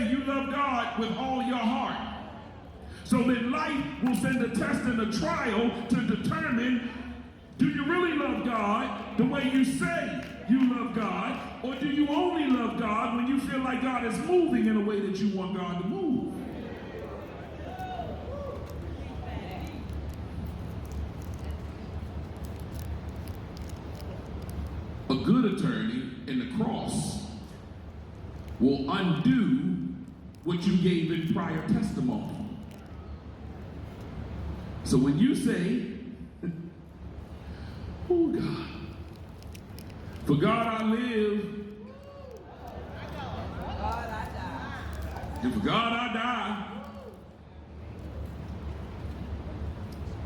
say you love God with all your heart. So then life will send a test and a trial to determine, do you really love God the way you say you love God, or do you only love God when you feel like God is moving in a way that you want God to move? A good attorney in the cross will undo what you gave in prior testimony. So when you say, oh God, for God I live, and for God I die,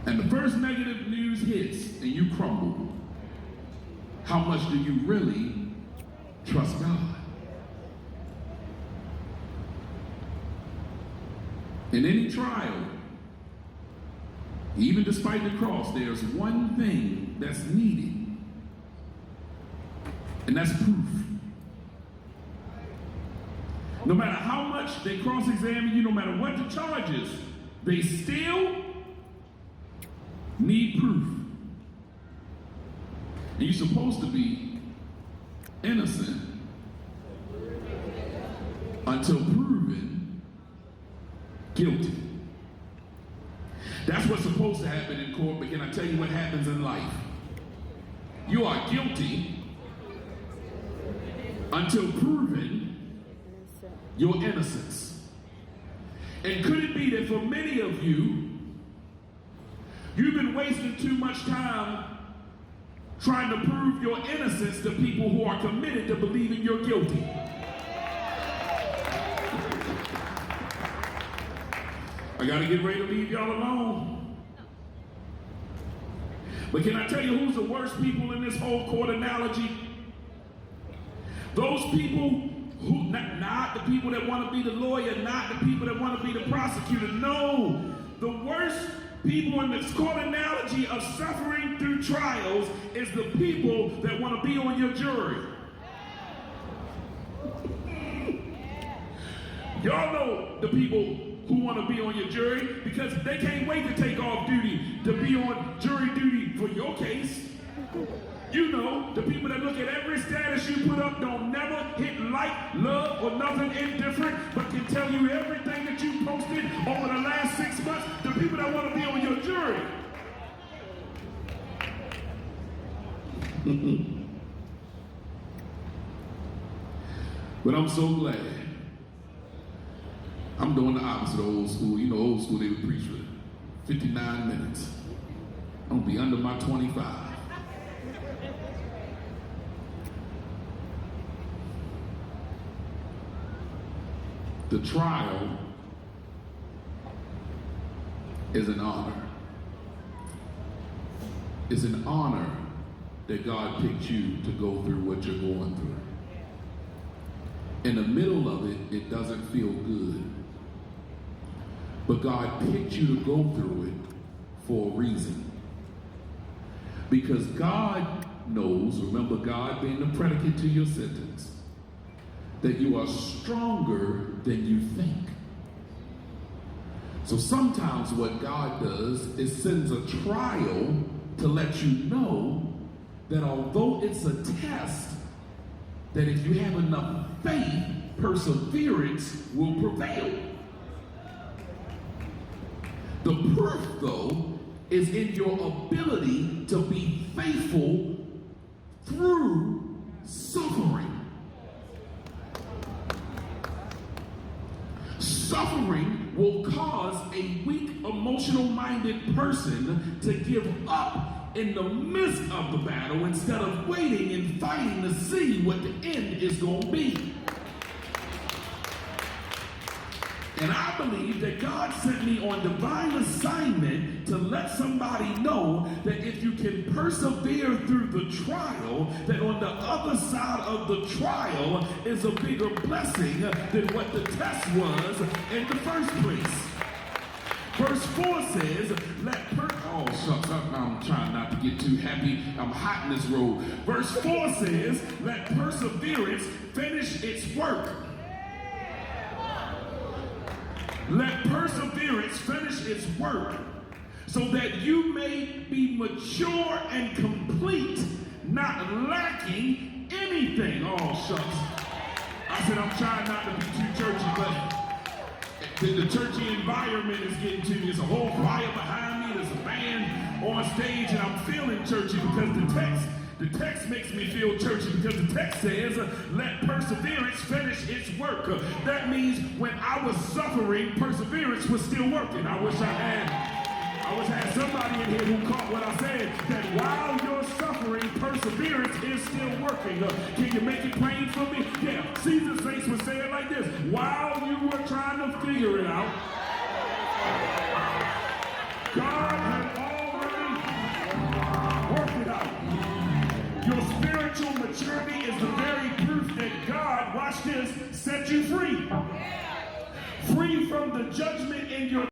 and the first negative news hits and you crumble, how much do you really trust God? In any trial, even despite the cross, there's one thing that's needed, and that's proof. No matter how much they cross-examine you, no matter what the charges, they still need proof. And you're supposed to be innocent until proven guilty. That's what's supposed to happen in court, but can I tell you what happens in life? You are guilty until proven your innocence. And could it be that for many of you, you've been wasting too much time trying to prove your innocence to people who are committed to believing you're guilty? I gotta get ready to leave y'all alone. But can I tell you who's the worst people in this whole court analogy? Those people who, not the people that want to be the lawyer, not the people that want to be the prosecutor. No, the worst people in this court analogy of suffering through trials is the people that want to be on your jury. Y'all know the people who want to be on your jury because they can't wait to take off duty to be on jury duty for your case. You know, the people that look at every status you put up, don't never hit like, love, or nothing indifferent, but can tell you everything that you posted over the last 6 months. The people that want to be on your jury. But I'm so glad I'm doing the opposite of old school. You know, old school, they would preach for 59 minutes. I'm gonna be under my 25. The trial is an honor. It's an honor that God picked you to go through what you're going through. In the middle of it, it doesn't feel good. But God picked you to go through it for a reason. Because God knows, remember God being the predicate to your sentence, that you are stronger than you think. So sometimes what God does is sends a trial to let you know that although it's a test, that if you have enough faith, perseverance will prevail. The proof, though, is in your ability to be faithful through suffering. Suffering will cause a weak, emotional-minded person to give up in the midst of the battle instead of waiting and fighting to see what the end is going to be. And I believe that God sent me on divine assignment to let somebody know that if you can persevere through the trial, that on the other side of the trial is a bigger blessing than what the test was in the first place. Verse 4 says, oh, shucks, I'm trying not to get too happy. I'm hot in this road. Verse 4 says, let perseverance finish its work. Let perseverance finish its work, so that you may be mature and complete, not lacking anything. Oh, shucks. I said, I'm trying not to be too churchy, but the churchy environment is getting to me. There's a whole choir behind me. There's a band on stage, and I'm feeling churchy because the text makes me feel churchy, because the text says, let perseverance finish its work. That means when I was suffering, perseverance was still working. I wish I had somebody in here who caught what I said, that while you're suffering, perseverance is still working. Can you make it plain for me? Yeah, Caesar Saints would say it like this: while you were trying to figure it out, God had already worked it out. Your spiritual maturity is the very proof that God, watch this, set you free. Free from the judgment in your